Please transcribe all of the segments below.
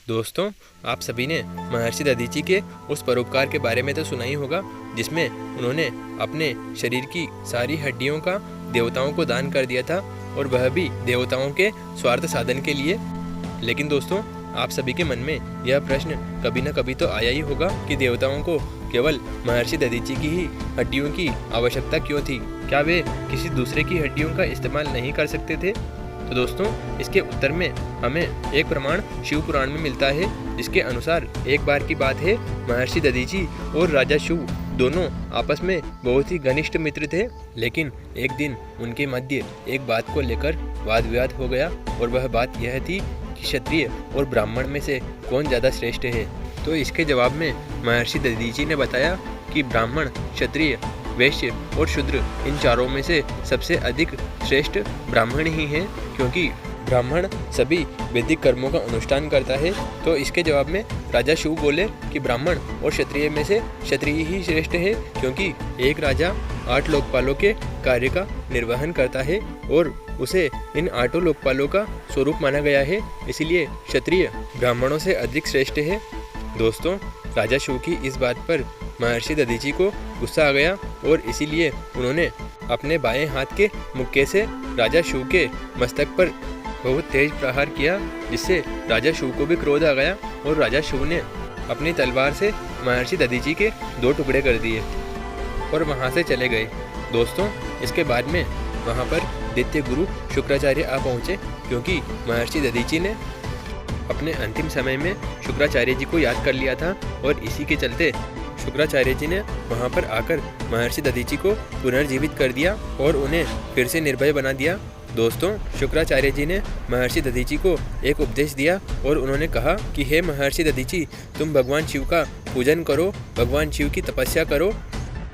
दोस्तों, आप सभी ने महर्षि दधीचि के उस परोपकार के बारे में तो सुना ही होगा जिसमें उन्होंने अपने शरीर की सारी हड्डियों का देवताओं को दान कर दिया था, और वह भी देवताओं के स्वार्थ साधन के लिए। लेकिन दोस्तों, आप सभी के मन में यह प्रश्न कभी न कभी तो आया ही होगा कि देवताओं को केवल महर्षि दधीचि की ही हड्डियों की आवश्यकता क्यों थी? क्या वे किसी दूसरे की हड्डियों का इस्तेमाल नहीं कर सकते थे? तो दोस्तों, इसके उत्तर में हमें एक प्रमाण शिव पुराण में मिलता है, जिसके अनुसार एक बार की बात है, महर्षि दधीचि और राजा शिव दोनों आपस में बहुत ही घनिष्ठ मित्र थे। लेकिन एक दिन उनके मध्य एक बात को लेकर वाद विवाद हो गया, और वह बात यह थी कि क्षत्रिय और ब्राह्मण में से कौन ज़्यादा श्रेष्ठ है। तो इसके जवाब में महर्षि दधीचि ने बताया कि ब्राह्मण, क्षत्रिय, वैश्य और शूद्र, इन चारों में से सबसे अधिक श्रेष्ठ ब्राह्मण ही हैं, क्योंकि ब्राह्मण सभी वैदिक कर्मों का अनुष्ठान करता है। तो इसके जवाब में राजा शिव बोले कि ब्राह्मण और क्षत्रिय में से क्षत्रिय ही श्रेष्ठ है, क्योंकि एक राजा 8 लोकपालों के कार्य का निर्वहन करता है और उसे इन 8 लोकपालों का स्वरूप माना गया है, इसलिए क्षत्रिय ब्राह्मणों से अधिक श्रेष्ठ है। दोस्तों, राजा शिव की इस बात पर महर्षि दधीचि को गुस्सा आ गया, और इसीलिए उन्होंने अपने बाएं हाथ के मुक्के से राजा शिव के मस्तक पर बहुत तेज प्रहार किया, जिससे राजा शिव को भी क्रोध आ गया, और राजा शिव ने अपनी तलवार से महर्षि दधीचि के 2 टुकड़े कर दिए और वहां से चले गए। दोस्तों, इसके बाद में वहां पर दैत्य गुरु शुक्राचार्य आ पहुंचे, क्योंकि महर्षि दधीचि ने अपने अंतिम समय में शुक्राचार्य जी को याद कर लिया था, और इसी के चलते शुक्राचार्य जी ने वहां पर आकर महर्षि दधीचि को पुनर्जीवित कर दिया और उन्हें फिर से निर्भय बना दिया। दोस्तों, शुक्राचार्य जी ने महर्षि दधीचि को एक उपदेश दिया, और उन्होंने कहा कि हे महर्षि दधीचि, तुम भगवान शिव का पूजन करो, भगवान शिव की तपस्या करो,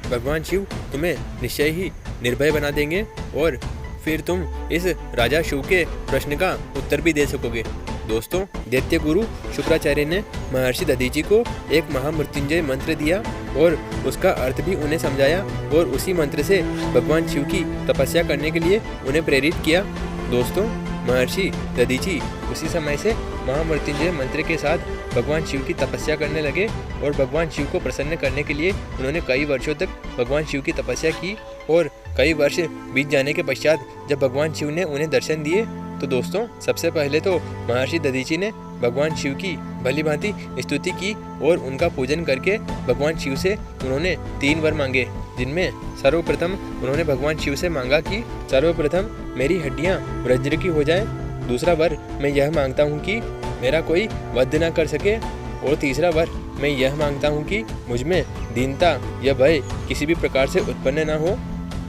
भगवान शिव तुम्हें निश्चय ही निर्भय बना देंगे, और फिर तुम इस राजा शिव के प्रश्न का उत्तर भी दे सकोगे। दोस्तों, दैत्य गुरु शुक्राचार्य ने महर्षि दधीचि को एक महामृत्युंजय मंत्र दिया और उसका अर्थ भी उन्हें समझाया, और उसी मंत्र से भगवान शिव की तपस्या करने के लिए उन्हें प्रेरित किया। दोस्तों, महर्षि दधीचि उसी समय से महामृत्युंजय मंत्र के साथ भगवान शिव की तपस्या करने लगे, और भगवान शिव को प्रसन्न करने के लिए उन्होंने कई वर्षों तक भगवान शिव की तपस्या की, और कई वर्ष बीत जाने के पश्चात जब भगवान शिव ने उन्हें दर्शन दिए, तो दोस्तों, सबसे पहले तो महर्षि दधीचि ने भगवान शिव की भली भांति स्तुति की, और उनका पूजन करके भगवान शिव से उन्होंने 3 वर मांगे, जिनमें सर्वप्रथम उन्होंने भगवान शिव से मांगा कि सर्वप्रथम मेरी हड्डियां वज्र की हो जाएं, दूसरा वर मैं यह मांगता हूं कि मेरा कोई वध न कर सके, और तीसरा वर मैं यह मांगता हूं कि मुझ में दीनता या भय किसी भी प्रकार से उत्पन्न न हो।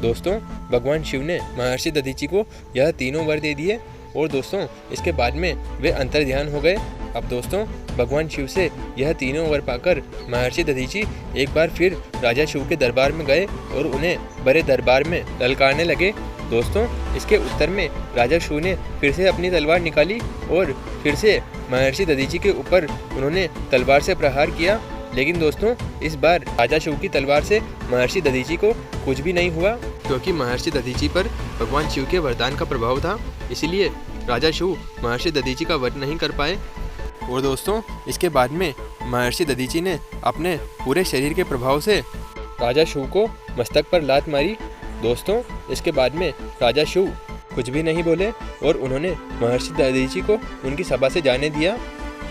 दोस्तों, भगवान शिव ने महर्षि दधीचि को यह तीनों वर दे दिए, और दोस्तों, इसके बाद में वे अंतर्ध्यान हो गए। अब दोस्तों, भगवान शिव से यह तीनों वर पाकर महर्षि दधीचि एक बार फिर राजा शिव के दरबार में गए और उन्हें बड़े दरबार में ललकारने लगे। दोस्तों, इसके उत्तर में राजा शिव ने फिर से अपनी तलवार निकाली, और फिर से महर्षि दधीचि के ऊपर उन्होंने तलवार से प्रहार किया। लेकिन दोस्तों, इस बार राजा शिव की तलवार से महर्षि दधीचि को कुछ भी नहीं हुआ, क्योंकि महर्षि दधीचि पर भगवान शिव के वरदान का प्रभाव था, इसीलिए राजा शिव महर्षि दधीचि का वध नहीं कर पाए। और दोस्तों, इसके बाद में महर्षि दधीचि ने अपने पूरे शरीर के प्रभाव से राजा शिव को मस्तक पर लात मारी। दोस्तों, इसके बाद में राजा शिव कुछ भी नहीं बोले, और उन्होंने महर्षि दधीचि को उनकी सभा से जाने दिया।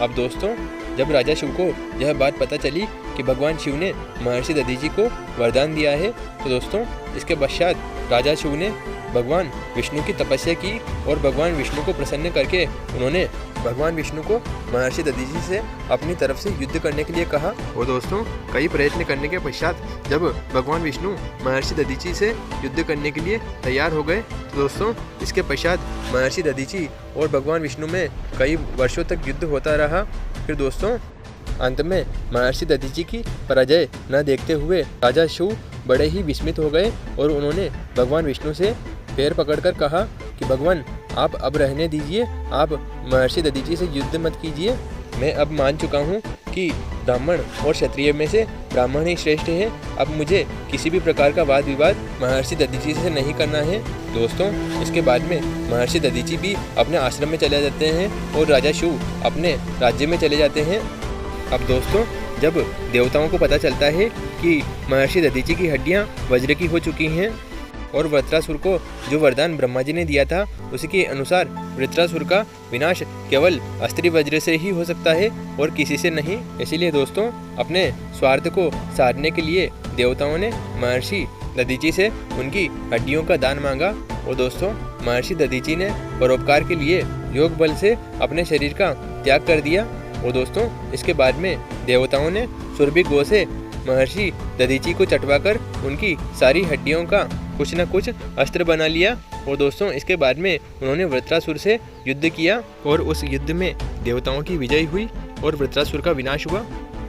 अब दोस्तों, जब राजा शिव को यह बात पता चली कि भगवान शिव ने महर्षि दधीचि को वरदान दिया है, तो दोस्तों, इसके पश्चात राजा शिव ने भगवान विष्णु की तपस्या की, और भगवान विष्णु को प्रसन्न करके उन्होंने भगवान विष्णु को महर्षि दधीचि से अपनी तरफ से युद्ध करने के लिए कहा। और दोस्तों, कई प्रयत्न करने के पश्चात जब भगवान विष्णु महर्षि दधीचि से युद्ध करने के लिए तैयार हो गए, तो दोस्तों, इसके पश्चात महर्षि दधीचि और भगवान विष्णु में कई वर्षों तक युद्ध होता रहा। फिर दोस्तों, अंत में महर्षि दधीचि की पराजय न देखते हुए राजा शिव बड़े ही विस्मित हो गए, और उन्होंने भगवान विष्णु से पैर पकड़कर कहा कि भगवान, आप अब रहने दीजिए, आप महर्षि दधीचि से युद्ध मत कीजिए। मैं अब मान चुका हूँ कि ब्राह्मण और क्षत्रिय में से ब्राह्मण ही श्रेष्ठ है। अब मुझे किसी भी प्रकार का वाद विवाद महर्षि दधीचि से नहीं करना है। दोस्तों, इसके बाद में महर्षि दधीचि भी अपने आश्रम में चले जाते हैं और राजा शुभ अपने राज्य में चले जाते हैं। अब दोस्तों, जब देवताओं को पता चलता है कि महर्षि दधीचि की हड्डियां वज्र की हो चुकी हैं और वृत्रासुर को जो वरदान ब्रह्मा जी ने दिया था उसी के अनुसार वृत्रासुर का विनाश केवल अस्त्री वज्र से ही हो सकता है और किसी से नहीं। इसीलिए दोस्तों, अपने स्वार्थ को साधने के लिए देवताओं ने महर्षि दधीचि से उनकी हड्डियों का दान मांगा। और दोस्तों, महर्षि दधीचि ने परोपकार के लिए योग बल से अपने शरीर का त्याग कर दिया। और दोस्तों, इसके बाद में देवताओं ने सुरभि गो से महर्षि दधीचि को चटवाकर उनकी सारी हड्डियों का कुछ न कुछ अस्त्र बना लिया। और दोस्तों, इसके बाद में उन्होंने वृत्रासुर से युद्ध किया और उस युद्ध में देवताओं की विजय हुई और वृत्रासुर का विनाश हुआ।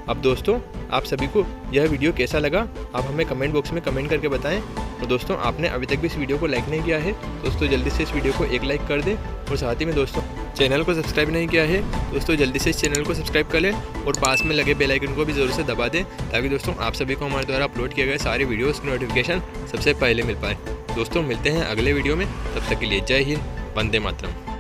अब दोस्तों, आप सभी को यह वीडियो कैसा लगा आप हमें कमेंट बॉक्स में कमेंट करके बताएं। और दोस्तों, आपने अभी तक भी इस वीडियो को लाइक नहीं किया है दोस्तों, जल्दी से इस वीडियो को एक लाइक कर दें। और साथ ही में दोस्तों, चैनल को सब्सक्राइब नहीं किया है दोस्तों, जल्दी से इस चैनल को सब्सक्राइब कर लें और पास में लगे बेल आइकन को भी ज़रूर से दबा दें, ताकि दोस्तों आप सभी को हमारे द्वारा अपलोड किए गए सारे वीडियोस की नोटिफिकेशन सबसे पहले मिल पाए। दोस्तों, मिलते हैं अगले वीडियो में, तब तक के लिए जय हिंद, वंदे मातरम।